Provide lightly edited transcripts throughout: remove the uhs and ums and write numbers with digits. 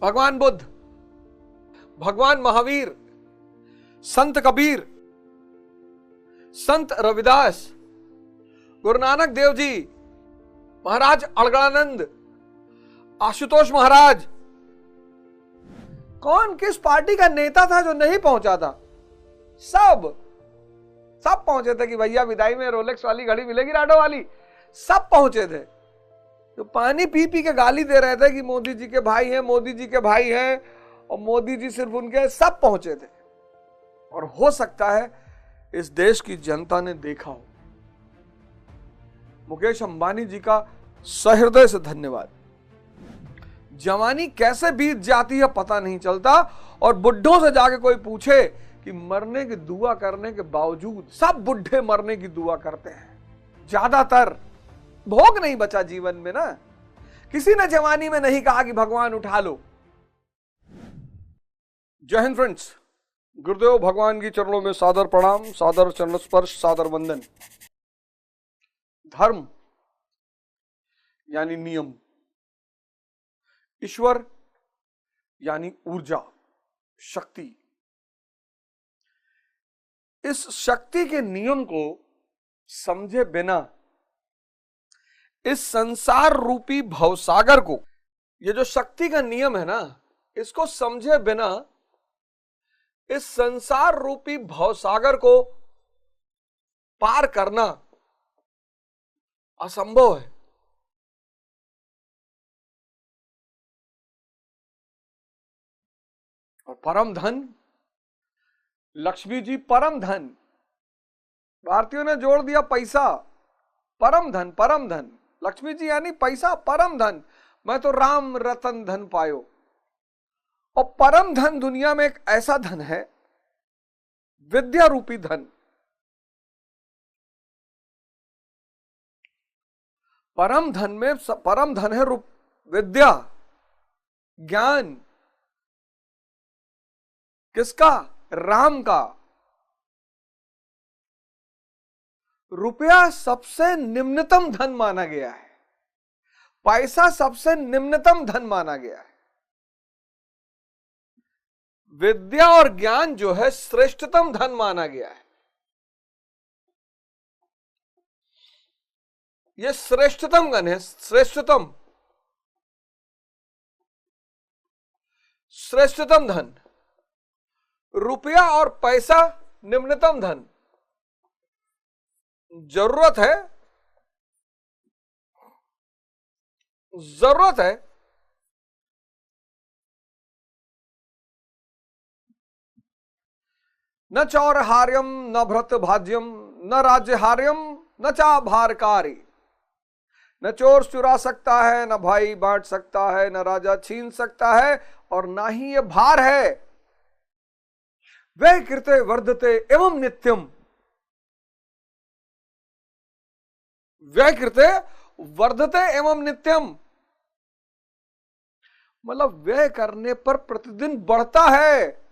भगवान बुद्ध, भगवान महावीर, संत कबीर, संत रविदास, गुरु नानक देव जी, महाराज अड़गड़ानंद, आशुतोष महाराज, कौन किस पार्टी का नेता था जो नहीं पहुंचा था? सब पहुंचे थे कि भैया विदाई में रोलेक्स वाली घड़ी मिलेगी, राडो वाली। सब पहुंचे थे। तो पानी पी पी के गाली दे रहे थे कि मोदी जी के भाई हैं, मोदी जी के भाई हैं, और मोदी जी सिर्फ उनके, सब पहुंचे थे। और हो सकता है इस देश की जनता ने देखा हो। मुकेश अंबानी जी का सहृदय से धन्यवाद। जवानी कैसे बीत जाती है पता नहीं चलता, और बुढ़ों से जाके कोई पूछे कि मरने की दुआ करने के बावजूद, सब बुढ़े मरने की दुआ करते हैं। ज्यादातर भोग नहीं बचा जीवन में ना। किसी ने जवानी में नहीं कहा कि भगवान उठा लो। जय हिंद फ्रेंड्स, गुरुदेव भगवान की चरणों में सादर प्रणाम, सादर चरण स्पर्श, सादर वंदन। धर्म यानी नियम, ईश्वर यानी ऊर्जा, शक्ति। इस शक्ति के नियम को समझे बिना इस संसार रूपी भवसागर को, ये जो शक्ति का नियम है ना, इसको समझे बिना इस संसार रूपी भवसागर को पार करना असंभव है। और परम धन, लक्ष्मी जी परम धन। भारतीयों ने जोड़ दिया पैसा, परम धन, परम धन। लक्ष्मी जी यानी पैसा, परम धन। मैं तो राम रतन धन पायो। और परम धन दुनिया में एक ऐसा धन है, विद्या रूपी धन। परम धन में परम धन है विद्या, ज्ञान। किसका? राम का। रुपया सबसे निम्नतम धन माना गया है, पैसा सबसे निम्नतम धन माना गया है। विद्या और ज्ञान जो है श्रेष्ठतम धन माना गया है। यह श्रेष्ठतम धन है, श्रेष्ठतम धन। रुपया और पैसा निम्नतम धन। जरूरत है न चौरहार्यम न भ्रत भाज्यम न राज्यहार्यम न चाभारकारी। न चोर चुरा सकता है, न भाई बांट सकता है, न राजा छीन सकता है, और ना ही ये भार है। वह कृते वर्धते एवं नित्यम। व्यय कृते वर्धते एवं नित्यम, मतलब व्यय करने पर प्रतिदिन बढ़ता है।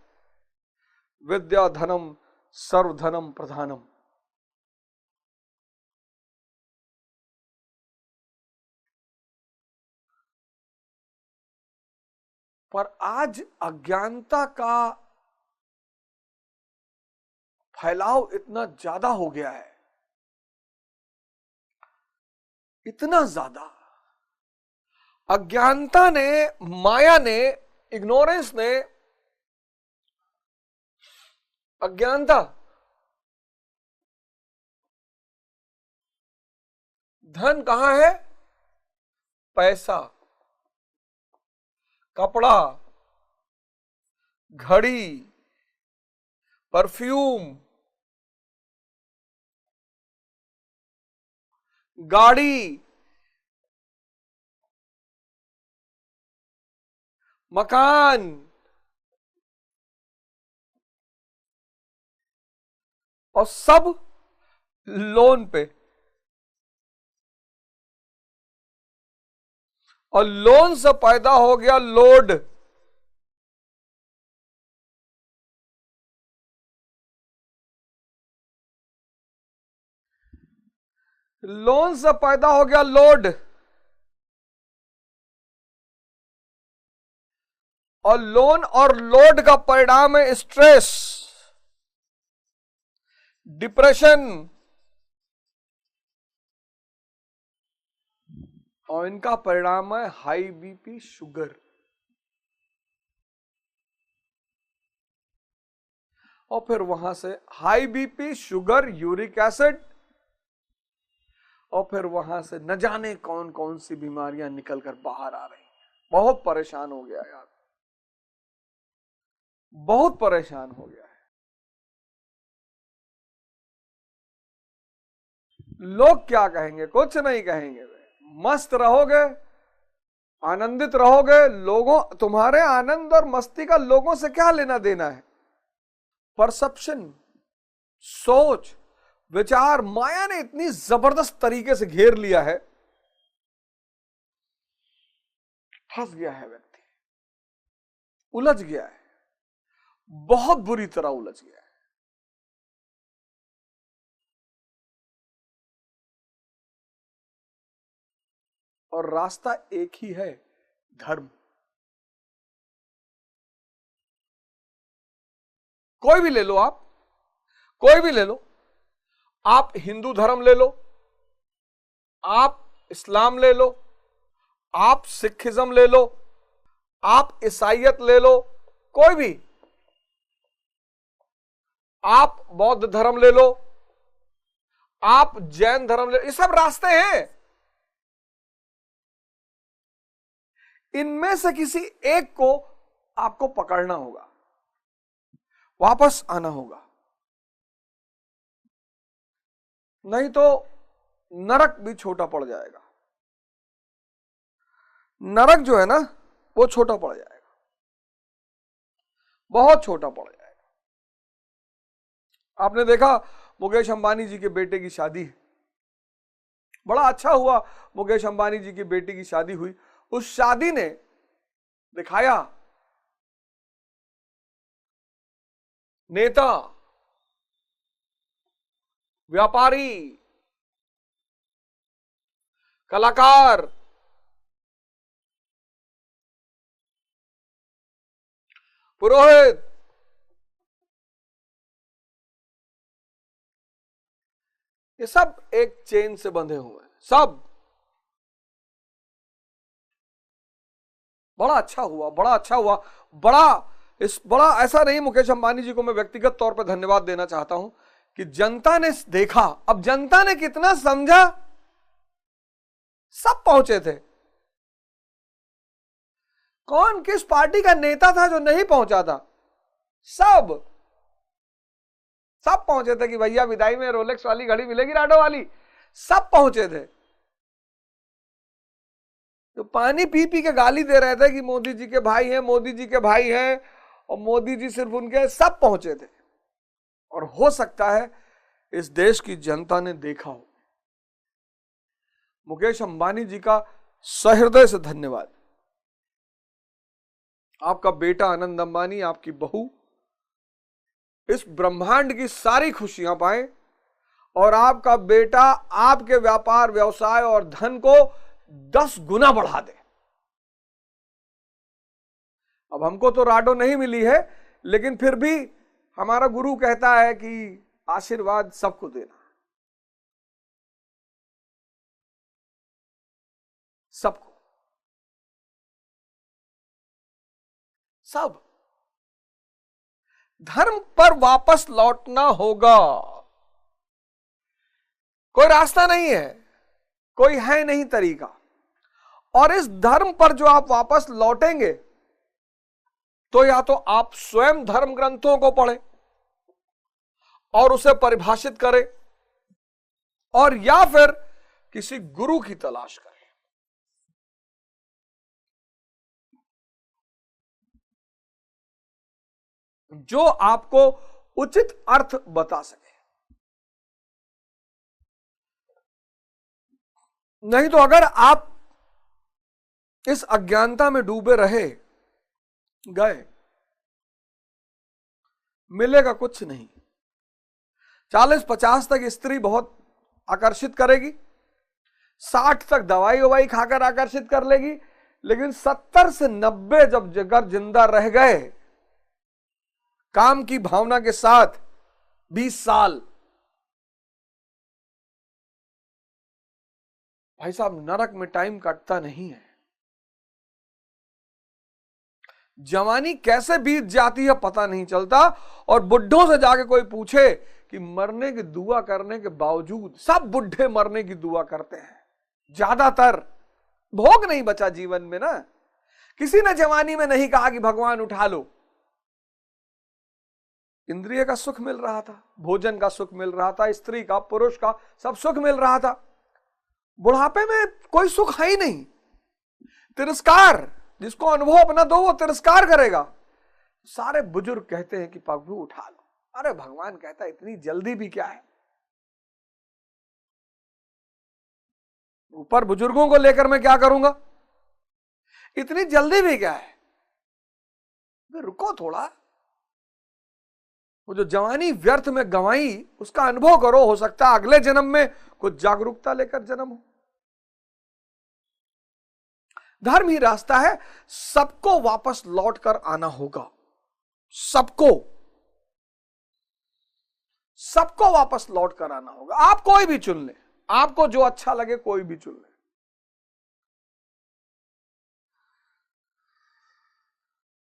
विद्या धनम सर्वधनम प्रधानम। पर आज अज्ञानता का फैलाव इतना ज्यादा हो गया है, इतना ज्यादा। अज्ञानता ने, माया ने, इग्नोरेंस ने, अज्ञानता, धन कहां है? पैसा, कपड़ा, घड़ी, परफ्यूम, गाड़ी, मकान, और सब लोन पे। और लोन से पैदा हो गया लोड। लोन से पैदा हो गया लोड। और लोन और लोड का परिणाम है स्ट्रेस, डिप्रेशन, और इनका परिणाम है हाई बीपी, शुगर। और फिर वहां से high BP, sugar, uric acid, और फिर वहां से न जाने कौन कौन सी बीमारियां निकलकर बाहर आ रही हैं। बहुत परेशान हो गया यार, बहुत परेशान हो गया है। लोग क्या कहेंगे? कुछ नहीं कहेंगे। मस्त रहोगे, आनंदित रहोगे। लोगों, तुम्हारे आनंद और मस्ती का लोगों से क्या लेना देना है? परसेप्शन, सोच, विचार, माया ने इतनी जबरदस्त तरीके से घेर लिया है, फंस गया है व्यक्ति, उलझ गया है, बहुत बुरी तरह उलझ गया है। और रास्ता एक ही है, धर्म। कोई भी ले लो, आप कोई भी ले लो, आप हिंदू धर्म ले लो, आप इस्लाम ले लो, आप सिखिज्म ले लो, आप ईसाईयत ले लो, कोई भी, आप बौद्ध धर्म ले लो, आप जैन धर्म ले लो, ये सब रास्ते हैं। इनमें से किसी एक को आपको पकड़ना होगा, वापस आना होगा, नहीं तो नरक भी छोटा पड़ जाएगा। नरक जो है ना, वो छोटा पड़ जाएगा, बहुत छोटा पड़ जाएगा। आपने देखा मुकेश अंबानी जी के बेटे की शादी, बड़ा अच्छा हुआ, मुकेश अंबानी जी की बेटी की शादी हुई। उस शादी ने दिखाया नेता, व्यापारी, कलाकार, पुरोहित, ये सब एक चेन से बंधे हुए हैं, सब। बड़ा अच्छा हुआ, बड़ा अच्छा हुआ, बड़ा ऐसा नहीं, मुकेश अंबानी जी को मैं व्यक्तिगत तौर पर धन्यवाद देना चाहता हूं कि जनता ने देखा। अब जनता ने कितना समझा, सब पहुंचे थे। कौन किस पार्टी का नेता था जो नहीं पहुंचा था? सब पहुंचे थे कि भैया विदाई में रोलेक्स वाली घड़ी मिलेगी, राडो वाली। सब पहुंचे थे। तो पानी पी पी के गाली दे रहे थे कि मोदी जी के भाई हैं, मोदी जी के भाई हैं, और मोदी जी सिर्फ उनके, सब पहुंचे थे। और हो सकता है इस देश की जनता ने देखा हो। मुकेश अंबानी जी का सहृदय से धन्यवाद। आपका बेटा आनंद अंबानी, आपकी बहू इस ब्रह्मांड की सारी खुशियां पाए, और आपका बेटा आपके व्यापार, व्यवसाय और धन को 10 गुना बढ़ा दे। अब हमको तो राडो नहीं मिली है, लेकिन फिर भी हमारा गुरु कहता है कि आशीर्वाद सबको देना, सबको, सब। धर्म पर वापस लौटना होगा। कोई रास्ता नहीं है, कोई है नहीं तरीका। और इस धर्म पर जो आप वापस लौटेंगे, तो या तो आप स्वयं धर्म ग्रंथों को पढ़ें और उसे परिभाषित करें, और या फिर किसी गुरु की तलाश करें जो आपको उचित अर्थ बता सके। नहीं तो अगर आप इस अज्ञानता में डूबे रहे गए, मिलेगा कुछ नहीं। 40-50 तक स्त्री बहुत आकर्षित करेगी, 60 तक दवाई ववाई खाकर आकर्षित कर लेगी, लेकिन 70 से 90 जब जगर जिंदा रह गए काम की भावना के साथ 20 साल, भाई साहब नरक में टाइम कटता नहीं है। जवानी कैसे बीत जाती है पता नहीं चलता। और बुढ़ों से जाके कोई पूछे कि मरने की दुआ करने के बावजूद, सब बुढ़े मरने की दुआ करते हैं, ज्यादातर भोग नहीं बचा जीवन में ना। किसी ने जवानी में नहीं कहा कि भगवान उठा लो। इंद्रिय का सुख मिल रहा था, भोजन का सुख मिल रहा था, स्त्री का पुरुष का सब सुख मिल रहा था। बुढ़ापे में कोई सुख है ही नहीं। तिरस्कार, जिसको अनुभव अपना दो वो तिरस्कार करेगा। सारे बुजुर्ग कहते हैं कि प्रभु उठा लो। अरे भगवान कहता है इतनी जल्दी भी क्या है। ऊपर बुजुर्गों को लेकर मैं क्या करूंगा, इतनी जल्दी भी क्या है। रुको थोड़ा, वो जो जवानी व्यर्थ में गंवाई उसका अनुभव करो। हो सकता है अगले जन्म में कुछ जागरूकता लेकर जन्म हो। धर्म ही रास्ता है। सबको वापस लौट कर आना होगा, सबको वापस लौट कर आना होगा। आप कोई भी चुन ले, आपको जो अच्छा लगे कोई भी चुन ले।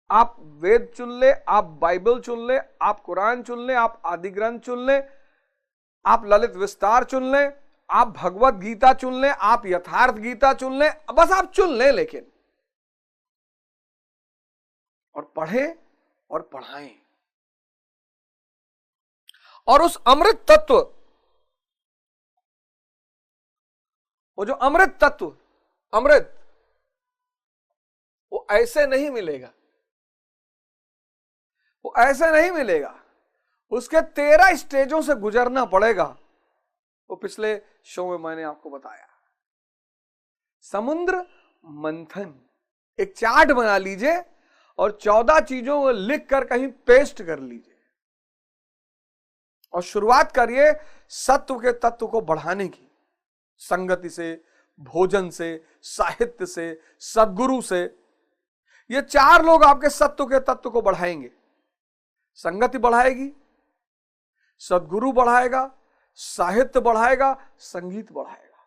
आप वेद चुन ले, आप बाइबल चुन ले, आप कुरान चुन ले, आप आदि ग्रंथ चुन ले, आप ललित विस्तार चुन ले, आप भगवत गीता चुन ले, आप यथार्थ गीता चुन ले, बस आप चुन ले। लेकिन और पढ़े और पढ़ाएं और उस अमृत तत्व, वो जो अमृत तत्व, अमृत वो ऐसे नहीं मिलेगा, वो ऐसे नहीं मिलेगा। उसके 13 स्टेजों से गुजरना पड़ेगा। वो पिछले शो में मैंने आपको बताया। समुद्र मंथन, एक चार्ट बना लीजिए और 14 चीजों को लिख कर कहीं पेस्ट कर लीजिए और शुरुआत करिए सत्व के तत्व को बढ़ाने की। संगति से, भोजन से, साहित्य से, सद्गुरु से। ये 4 लोग आपके सत्व के तत्व को बढ़ाएंगे। संगति बढ़ाएगी, सद्गुरु बढ़ाएगा, साहित्य बढ़ाएगा, संगीत बढ़ाएगा।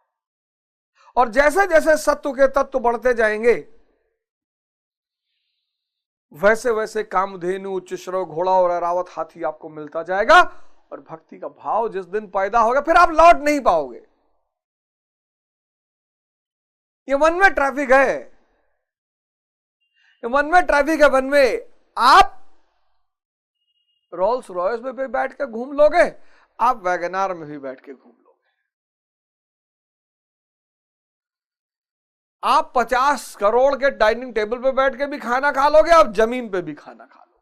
और जैसे जैसे सत्व के तत्व बढ़ते जाएंगे वैसे वैसे कामधेनु, उच्च श्रव, घोड़ा और ऐरावत हाथी आपको मिलता जाएगा। और भक्ति का भाव जिस दिन पैदा होगा फिर आप लौट नहीं पाओगे। ये वन वे ट्रैफिक है, ये वन वे ट्रैफिक है। वन वे आप रोल्स रॉयस में भी बैठ के घूम लोगे, आप वैगनार में भी बैठ के घूम लोगे, आप 50 करोड़ के डाइनिंग टेबल पे बैठ के भी खाना खा लोगे, आप जमीन पे भी खाना खा लोगे।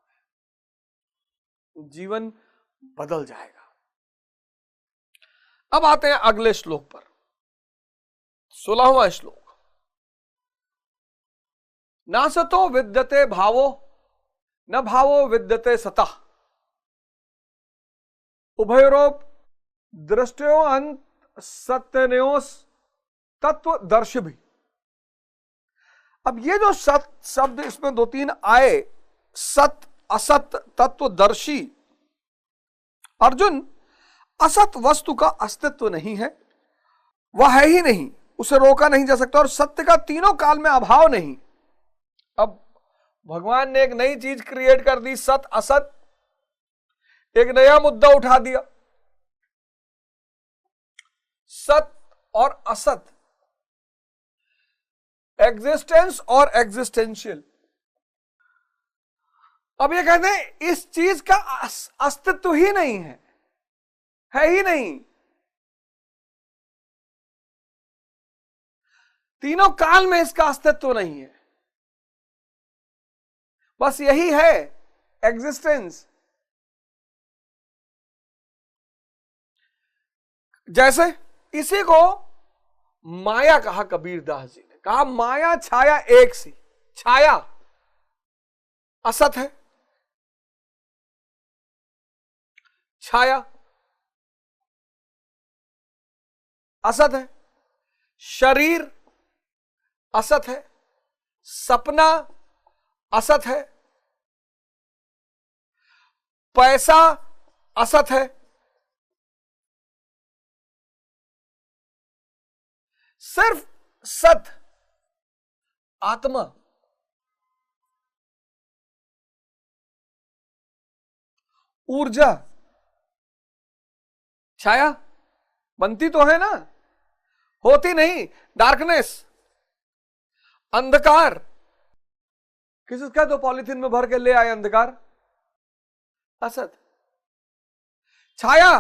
जीवन बदल जाएगा। अब आते हैं अगले श्लोक पर, 16वां श्लोक। ना सतो विद्यते भावो न भावो विद्यते सतः उभयोरोप दृष्टयो अंत सत्यन्योस तत्व दर्श भी। अब ये जो सत शब्द इसमें 2-3 आए, सत, असत, तत्वदर्शी। अर्जुन, असत वस्तु का अस्तित्व नहीं है, वह है ही नहीं, उसे रोका नहीं जा सकता। और सत्य का तीनों काल में अभाव नहीं। अब भगवान ने एक नई चीज क्रिएट कर दी, सत असत, एक नया मुद्दा उठा दिया, सत और असत, एग्जिस्टेंस और एग्जिस्टेंशियल। अब ये कहते हैं इस चीज का अस्तित्व ही नहीं है ही नहीं। तीनों काल में इसका अस्तित्व नहीं है, बस यही है एग्जिस्टेंस। जैसे इसी को माया कहा कबीर दास जी ने, कहा माया छाया एक सी। छाया असत है, छाया असत है, शरीर असत है, सपना असत है, पैसा असत है, सिर्फ सत आत्मा। ऊर्जा, छाया बनती तो है ना, होती नहीं। डार्कनेस, अंधकार, किसका तो पॉलिथीन में भर के ले आए अंधकार, असत। छाया,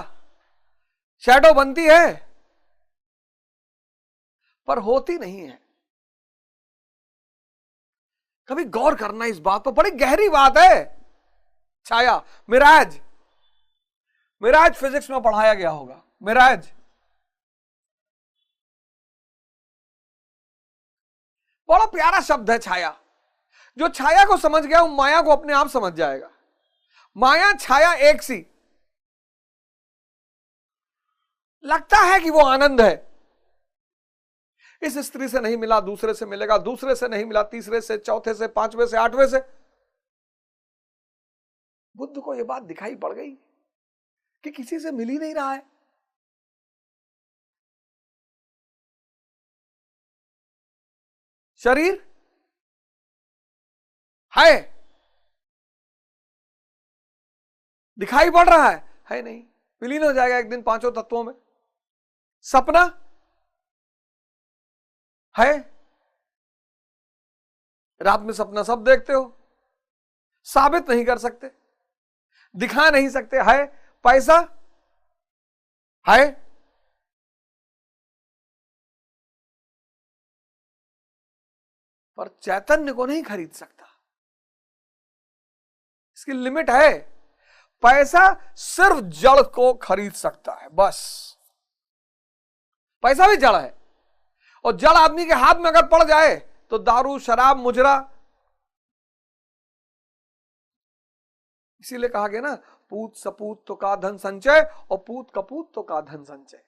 शैडो बनती है पर होती नहीं है। कभी गौर करना इस बात पर, बड़ी गहरी बात है। छाया, मिराज, मिराज फिजिक्स में पढ़ाया गया होगा। मिराज बड़ा प्यारा शब्द है छाया। जो छाया को समझ गया वो माया को अपने आप समझ जाएगा। माया छाया एक सी, लगता है कि वो आनंद है। इस स्त्री से नहीं मिला दूसरे से मिलेगा, दूसरे से नहीं मिला तीसरे से, चौथे से, पांचवें से, आठवें से। बुद्ध को यह बात दिखाई पड़ गई कि किसी से मिल ही नहीं रहा है। शरीर है, दिखाई पड़ रहा है नहीं, विलीन हो जाएगा एक दिन पांचों तत्वों में। सपना है, रात में सपना सब देखते हो, साबित नहीं कर सकते, दिखा नहीं सकते। है, पैसा है, पर चैतन्य को नहीं खरीद सकता, इसकी लिमिट है। पैसा सिर्फ जड़ को खरीद सकता है, बस। पैसा भी जड़ है, और जड़ आदमी के हाथ में अगर पड़ जाए तो दारू, शराब, मुजरा। इसीलिए कहा गया ना, पूत सपूत तो का धन संचय, और पूत कपूत तो का धन संचय।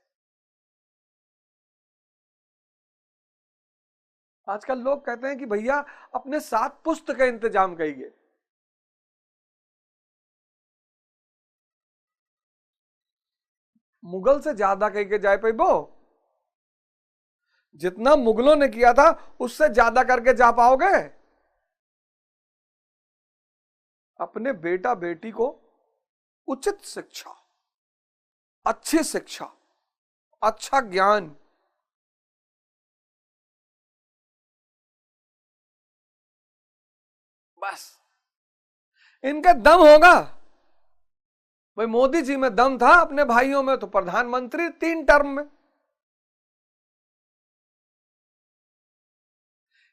आजकल लोग कहते हैं कि भैया अपने साथ पुस्तक का इंतजाम करिए। मुगल से ज्यादा कह के जाए पे वो, जितना मुगलों ने किया था उससे ज्यादा करके जा पाओगे। अपने बेटा बेटी को उचित शिक्षा, अच्छी शिक्षा, अच्छा ज्ञान, बस इनका दम होगा। भाई मोदी जी में दम था, अपने भाइयों में तो प्रधानमंत्री 3 टर्म में।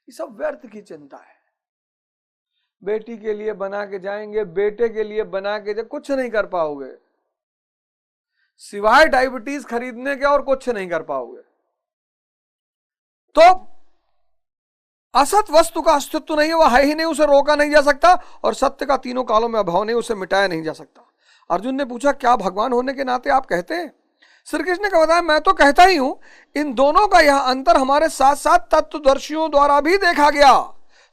ये सब व्यर्थ की चिंता है। बेटी के लिए बना के जाएंगे, बेटे के लिए बना के कुछ नहीं कर पाओगे, सिवाय डायबिटीज खरीदने के और कुछ नहीं कर पाओगे। तो असत वस्तु का अस्तित्व नहीं है, वह है ही नहीं, उसे रोका नहीं जा सकता, और सत्य का तीनों कालों में अभाव नहीं, उसे मिटाया नहीं जा सकता। अर्जुन ने पूछा, क्या भगवान होने के नाते आप कहते हैं? श्री कृष्ण ने बताया, मैं तो कहता ही हूं। इन दोनों का यह अंतर हमारे साथ साथ तत्वदर्शियों द्वारा भी देखा गया।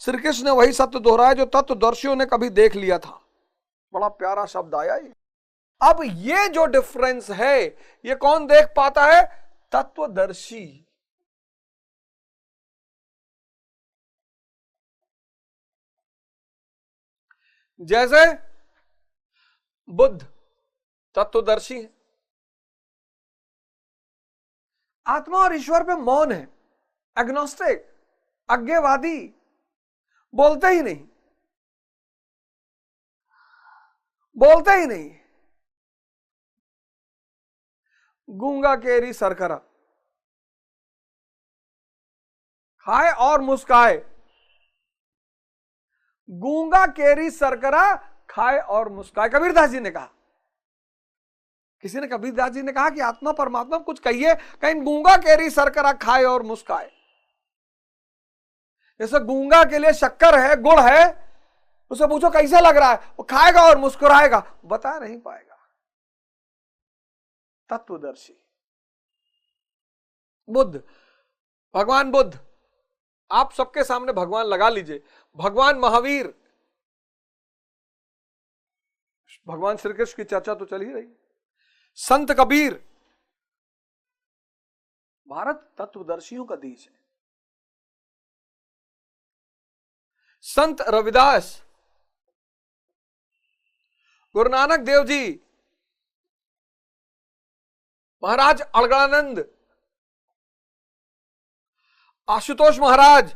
श्री कृष्ण ने वही सत्य दोहराया जो तत्वदर्शियों ने कभी देख लिया था। बड़ा प्यारा शब्द आया ये। अब ये जो डिफरेंस है, ये कौन देख पाता है? तत्वदर्शी। जैसे बुद्ध तत्वदर्शी है, आत्मा और ईश्वर पे मौन है, एग्नोस्टिक, अज्ञेयवादी, बोलते ही नहीं, बोलते ही नहीं। गूंगा केरी सरकरा, खाए और मुस्काए। गूंगा केरी सरकरा, खाए और मुस्काए, कबीरदास जी ने कहा। किसी ने, कबीरदास जी ने कहा कि आत्मा परमात्मा कुछ कहिए, कहीं गूंगा केरी सरकरा खाए और मुस्काए। जैसे गूंगा के लिए शक्कर है, गुड़ है, उसे पूछो कैसा लग रहा है, वो खाएगा और मुस्कुराएगा, बता नहीं पाएगा। तत्वदर्शी बुद्ध, भगवान बुद्ध आप सबके सामने भगवान लगा लीजिए, भगवान महावीर, भगवान श्री कृष्ण की चर्चा तो चल ही रही, संत कबीर, भारत तत्वदर्शियों का देश है। संत रविदास, गुरु नानक देव जी, महाराज अड़गड़ानंद, आशुतोष महाराज,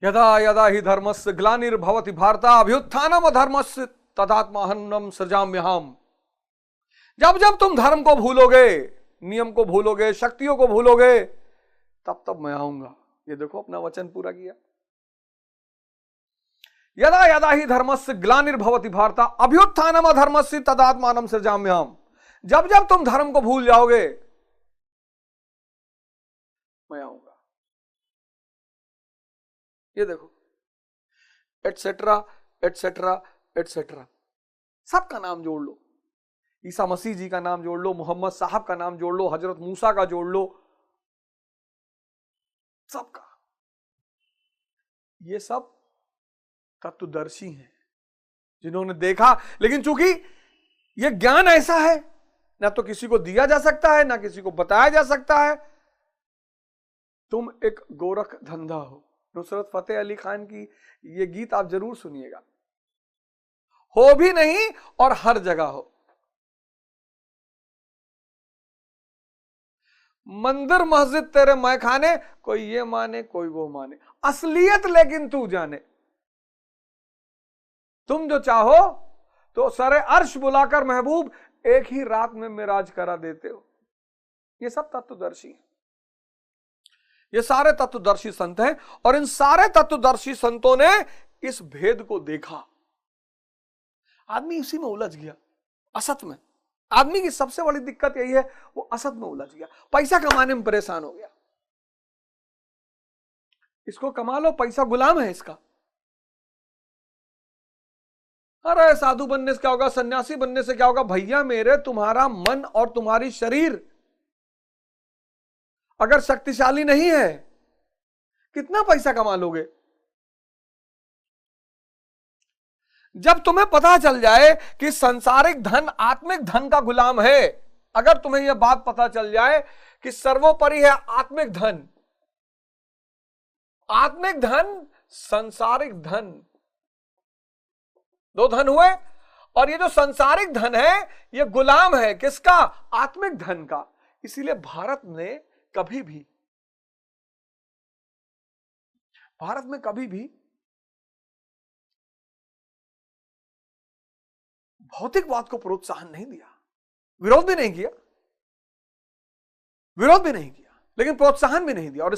यदा यदा ही धर्मस्य ग्लानिर्भवति भारत अभ्युत्थानम धर्मस्य तदात्माहन्नम सृजाम्यहम्। जब जब तुम धर्म को भूलोगे, नियम को भूलोगे, शक्तियों को भूलोगे, तब तब मैं आऊंगा। ये देखो अपना वचन पूरा किया। यदा यदा ही धर्मस्य ग्लानिर्भवति भारत अभ्युत्थानम धर्मस्य तदात्मानं सृजाम्यहम्। जब जब तुम धर्म को भूल जाओगे, मैं आऊंगा। ये देखो, एटसेट्रा एटसेट्रा एटसेट्रा, सबका नाम जोड़ लो, ईसा मसीह जी का नाम जोड़ लो, मोहम्मद साहब का नाम जोड़ लो, हजरत मूसा का जोड़ लो, सबका। ये सब तत्वदर्शी हैं जिन्होंने देखा। लेकिन चूंकि ये ज्ञान ऐसा है, ना तो किसी को दिया जा सकता है, ना किसी को बताया जा सकता है। तुम एक गोरख धंधा हो। नुसरत फतेह अली खान की ये गीत आप जरूर सुनिएगा। हो भी नहीं और हर जगह हो। मंदिर मस्जिद तेरे मैखाने, कोई ये माने कोई वो माने, असलियत लेकिन तू जाने। तुम जो चाहो तो सरे अर्श बुलाकर महबूब एक ही रात में मिराज करा देते हो। ये सब तत्वदर्शी हैं, ये सारे तत्वदर्शी संत हैं। और इन सारे तत्वदर्शी संतों ने इस भेद को देखा। आदमी इसी में उलझ गया, असत में। आदमी की सबसे बड़ी दिक्कत यही है, वो असत में उलझ गया, पैसा कमाने में परेशान हो गया। इसको कमा लो, पैसा गुलाम है इसका। अरे साधु बनने से क्या होगा, सन्यासी बनने से क्या होगा? भैया मेरे, तुम्हारा मन और तुम्हारी शरीर अगर शक्तिशाली नहीं है, कितना पैसा कमा लोगे? जब तुम्हें पता चल जाए कि सांसारिक धन आत्मिक धन का गुलाम है, अगर तुम्हें यह बात पता चल जाए कि सर्वोपरि है आत्मिक धन, आत्मिक धन, सांसारिक धन, दो धन हुए। और ये जो सांसारिक धन है ये गुलाम है किसका? आत्मिक धन का। इसीलिए भारत में कभी भी भौतिकवाद को प्रोत्साहन नहीं दिया, विरोध भी नहीं किया, लेकिन प्रोत्साहन भी नहीं दिया। और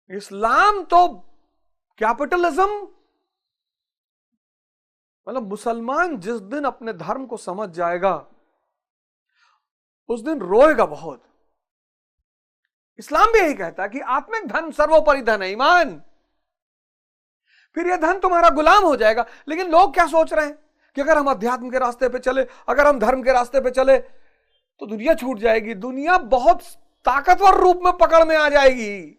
इस्लाम तो कैपिटलिज्म, मतलब मुसलमान जिस दिन अपने धर्म को समझ जाएगा उस दिन रोएगा बहुत। इस्लाम भी यही कहता है कि आत्मिक धन सर्वोपरि धन है, ईमान। फिर यह धन तुम्हारा गुलाम हो जाएगा। लेकिन लोग क्या सोच रहे हैं कि अगर हम अध्यात्म के रास्ते पे चले, अगर हम धर्म के रास्ते पे चले तो दुनिया छूट जाएगी, दुनिया बहुत ताकतवर रूप में पकड़ में आ जाएगी।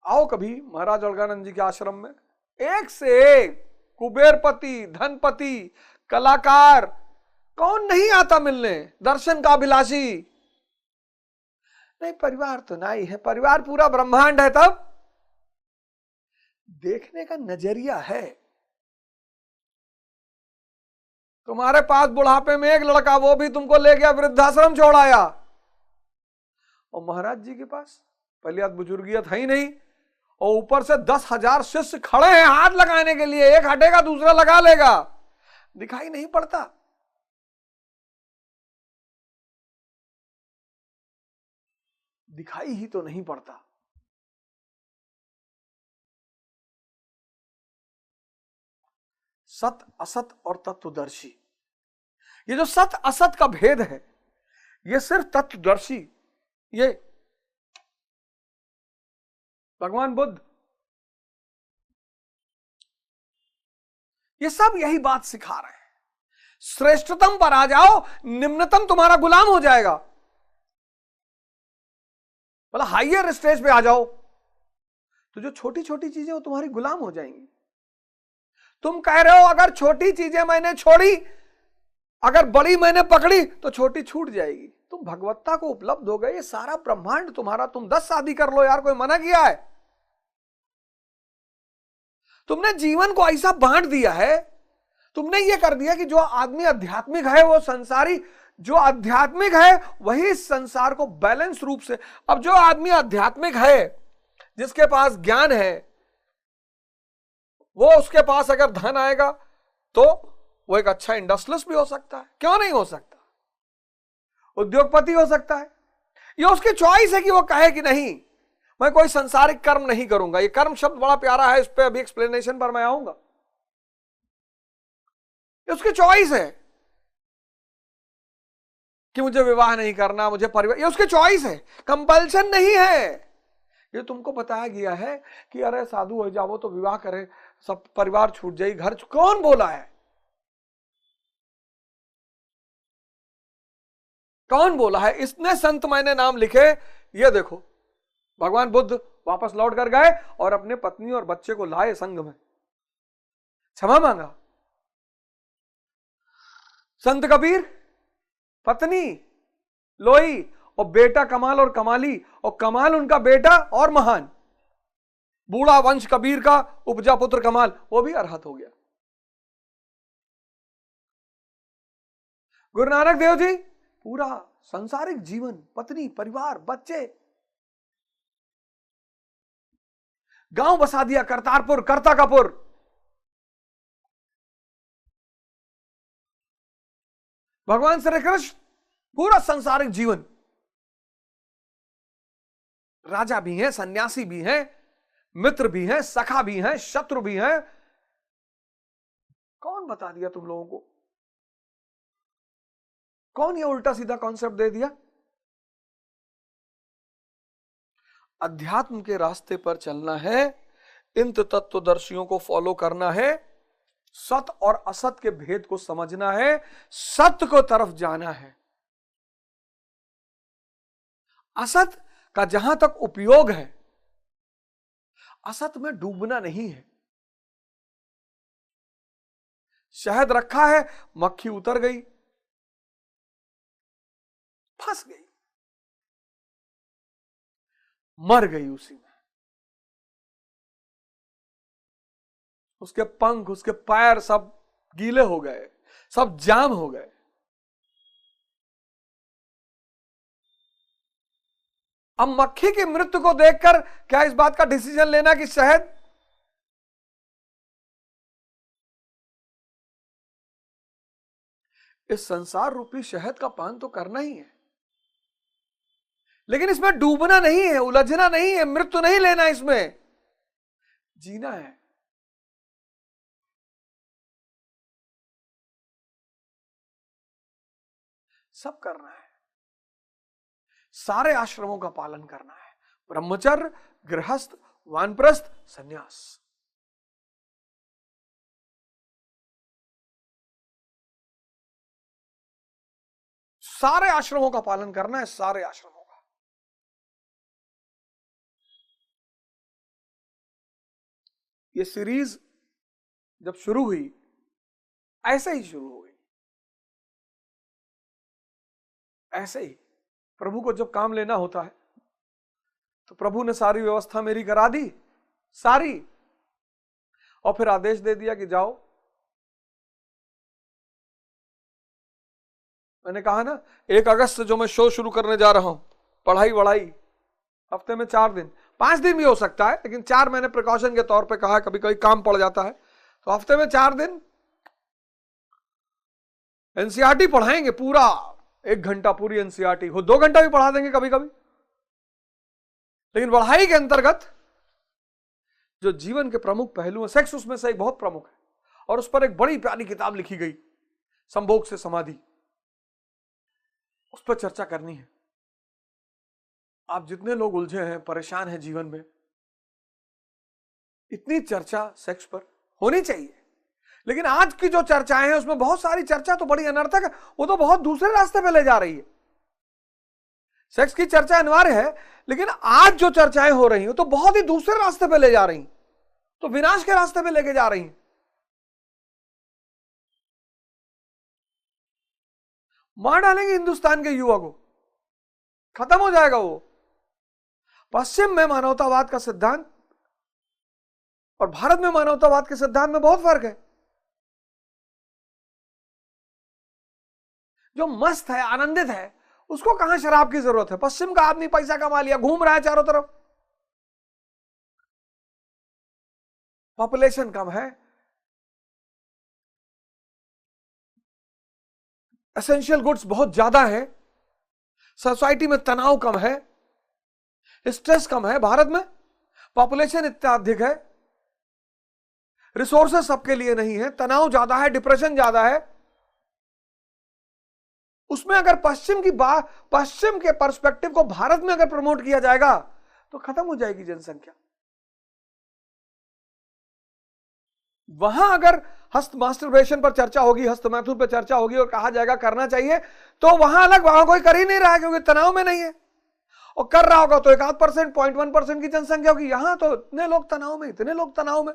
आओ कभी महाराज अड़गड़ानंद जी के आश्रम में, एक से एक कुबेरपति, धनपति, कलाकार, कौन नहीं आता मिलने, दर्शन का अभिलाषी। नहीं, परिवार तो नहीं है, परिवार पूरा ब्रह्मांड है। तब देखने का नजरिया है। तुम्हारे पास बुढ़ापे में एक लड़का, वो भी तुमको ले गया वृद्धाश्रम छोड़ आया। और महाराज जी के पास पहली बुजुर्गियत है ही नहीं, और ऊपर से 10,000 शिष्य खड़े हैं हाथ लगाने के लिए। एक हटेगा दूसरा लगा लेगा, दिखाई नहीं पड़ता। दिखाई ही तो नहीं पड़ता। सत असत और तत्वदर्शी, ये जो सत असत का भेद है, ये सिर्फ तत्वदर्शी, ये भगवान बुद्ध, ये सब यही बात सिखा रहे हैं। श्रेष्ठतम पर आ जाओ, निम्नतम तुम्हारा गुलाम हो जाएगा। मतलब हाइयर स्टेज पे आ जाओ तो जो छोटी छोटी चीजें वो तुम्हारी गुलाम हो जाएंगी। तुम कह रहे हो अगर छोटी चीजें मैंने छोड़ी, अगर बड़ी मैंने पकड़ी तो छोटी छूट जाएगी। तुम भगवत्ता को उपलब्ध हो गए, ये सारा ब्रह्मांड तुम्हारा, तुम 10 शादी कर लो यार, कोई मना किया है? तुमने जीवन को ऐसा बांट दिया है, तुमने ये कर दिया कि जो आदमी आध्यात्मिक है वो संसारी, जो आध्यात्मिक है वही संसार को बैलेंस रूप से। अब जो आदमी आध्यात्मिक है, जिसके पास ज्ञान है, वो उसके पास अगर धन आएगा तो वो एक अच्छा इंडस्ट्रियलिस्ट भी हो सकता है, क्यों नहीं हो सकता? उद्योगपति हो सकता है। ये उसकी चॉइस है कि वो कहे कि नहीं मैं कोई संसारिक कर्म नहीं करूंगा। ये कर्म शब्द बड़ा प्यारा है, इस पे अभी एक्सप्लेनेशन पर मैं आऊंगा। ये उसकी चॉइस है कि मुझे विवाह नहीं करना, मुझे परिवार, ये उसकी चॉइस है, कंपल्शन नहीं है। ये तुमको बताया गया है कि अरे साधु हो जाओ तो विवाह करे, सब परिवार छूट जाए, घर कौन बोला है? कौन बोला है? इतने संत मैंने नाम लिखे। ये देखो भगवान बुद्ध वापस लौट कर गए और अपने पत्नी और बच्चे को लाए संग में, क्षमा मांगा। संत कबीर पत्नी लोई और बेटा कमाल और कमाली, और कमाल उनका बेटा और महान, बूढ़ा वंश कबीर का उपजा पुत्र कमाल, वो भी अरहत हो गया। गुरु नानक देव जी पूरा संसारिक जीवन, पत्नी, परिवार, बच्चे, गांव बसा दिया करतारपुर, करता कपूर। भगवान श्री कृष्ण पूरा संसारिक जीवन, राजा भी हैं, सन्यासी भी हैं, मित्र भी हैं, सखा भी हैं, शत्रु भी हैं। कौन बता दिया तुम लोगों को? कौन ये उल्टा सीधा कॉन्सेप्ट दे दिया? अध्यात्म के रास्ते पर चलना है, इन तत्वदर्शियों को फॉलो करना है, सत और असत के भेद को समझना है, सत्य को तरफ जाना है। असत का जहां तक उपयोग है, असत में डूबना नहीं है। शहद रखा है, मक्खी उतर गई, फंस गई, मर गई उसी में। उसके पंख, उसके पैर सब गीले हो गए, सब जाम हो गए। अब मक्खी की मृत्यु को देखकर क्या इस बात का डिसीजन लेना कि शहद, इस संसार रूपी शहद का पान तो करना ही है, लेकिन इसमें डूबना नहीं है, उलझना नहीं है, मृत्यु नहीं लेना, इसमें जीना है। सब करना है, सारे आश्रमों का पालन करना है, ब्रह्मचर्य, गृहस्थ, वानप्रस्थ, सन्यास। सारे आश्रमों का पालन करना है, सारे आश्रमों का। ये सीरीज जब शुरू हुई ऐसे ही शुरू हुई, ऐसे ही। प्रभु को जब काम लेना होता है तो प्रभु ने सारी व्यवस्था मेरी करा दी, सारी, और फिर आदेश दे दिया कि जाओ। मैंने कहा ना 1 अगस्त से जो मैं शो शुरू करने जा रहा हूं, पढ़ाई वढ़ाई, हफ्ते में 4 दिन, 5 दिन भी हो सकता है, लेकिन 4 मैंने प्रिकॉशन के तौर पे कहा, कभी कभी काम पड़ जाता है, तो हफ्ते में 4 दिन एनसीईआरटी पढ़ाएंगे, पूरा 1 घंटा पूरी एनसीईआरटी, वो 2 घंटा भी पढ़ा देंगे कभी कभी। लेकिन पढ़ाई के अंतर्गत जो जीवन के प्रमुख पहलू हैं, सेक्स उसमें से एक बहुत प्रमुख है, और उस पर एक बड़ी प्यारी किताब लिखी गई, संभोग से समाधि, उस पर चर्चा करनी है। आप जितने लोग उलझे हैं, परेशान हैं जीवन में, इतनी चर्चा सेक्स पर होनी चाहिए। लेकिन आज की जो चर्चाएं हैं उसमें बहुत सारी चर्चा तो बड़ी अनर्थक है, वो तो बहुत दूसरे रास्ते पे ले जा रही है। सेक्स की चर्चा अनिवार्य है, लेकिन आज जो चर्चाएं हो रही हैं तो बहुत ही दूसरे रास्ते पे ले जा रही, तो विनाश के रास्ते पे लेके जा रही हैं। मार डालेंगे हिंदुस्तान के युवा को, खत्म हो जाएगा वो। पश्चिम में मानवतावाद का सिद्धांत और भारत में मानवतावाद के सिद्धांत में बहुत फर्क है। जो मस्त है, आनंदित है, उसको कहां शराब की जरूरत है? पश्चिम का आदमी पैसा कमा लिया, घूम रहा है चारों तरफ, पॉपुलेशन कम है, एसेंशियल गुड्स बहुत ज्यादा है, सोसाइटी में तनाव कम है, स्ट्रेस कम है। भारत में पॉपुलेशन इतना अधिक है, रिसोर्सेस सबके लिए नहीं है, तनाव ज्यादा है, डिप्रेशन ज्यादा है। उसमें अगर पश्चिम के पर्सपेक्टिव को भारत में अगर प्रमोट किया जाएगा तो खत्म हो जाएगी जनसंख्या। वहां अगर हस्त मास्टरबेशन पर चर्चा होगी, हस्तमैथुन पर चर्चा होगी और कहा जाएगा करना चाहिए, तो वहां अलग, वहां कोई कर ही नहीं रहा है क्योंकि तनाव में नहीं है। और कर रहा होगा तो 1% 0.1% की जनसंख्या होगी। यहां तो इतने लोग तनाव में, इतने लोग तनाव में।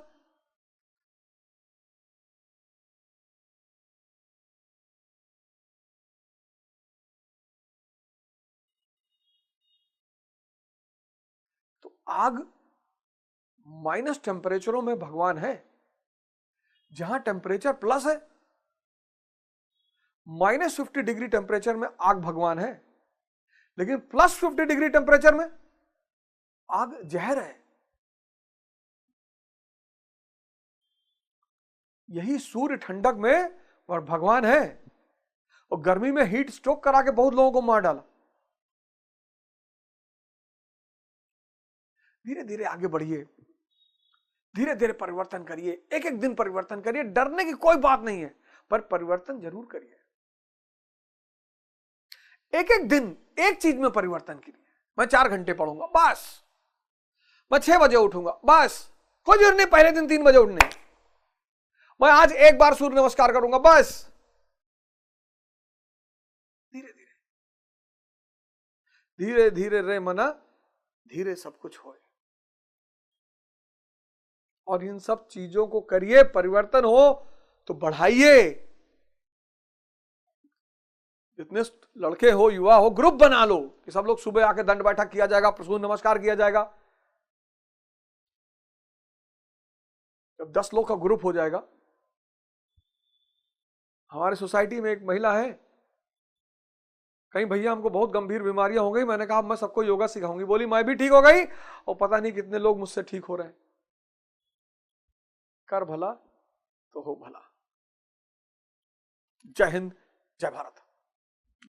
तो आग माइनस टेम्परेचरों में भगवान है। जहां टेम्परेचर प्लस है, -50 डिग्री टेम्परेचर में आग भगवान है, लेकिन +50 डिग्री टेम्परेचर में आग जहर है। यही सूर्य ठंडक में और भगवान है, और गर्मी में हीट स्ट्रोक करा के बहुत लोगों को मार डाला। धीरे धीरे आगे बढ़िए, धीरे धीरे परिवर्तन करिए, एक एक दिन परिवर्तन करिए। डरने की कोई बात नहीं है, पर परिवर्तन जरूर करिए। एक एक दिन एक चीज में परिवर्तन कीजिए। मैं 4 घंटे पढ़ूंगा बस, मैं 6 बजे उठूंगा बस, कोई जरूरत नहीं पहले दिन 3 बजे उठने। मैं आज एक बार सूर्य नमस्कार करूंगा बस। धीरे धीरे धीरे धीरे रे मना, धीरे सब कुछ होए। और इन सब चीजों को करिए, परिवर्तन हो तो बढ़ाइए। जितने लड़के हो, युवा हो, ग्रुप बना लो कि सब लोग सुबह आके दंड बैठक किया जाएगा, सूर्य नमस्कार किया जाएगा। जब 10 लोग का ग्रुप हो जाएगा। हमारे सोसाइटी में एक महिला है, कहीं भैया हमको बहुत गंभीर बीमारियां हो गई, मैंने कहा मैं सबको योगा सिखाऊंगी। बोली मैं भी ठीक हो गई और पता नहीं कितने लोग मुझसे ठीक हो रहे हैं। कर भला तो हो भला। जय हिंद, जय भारत।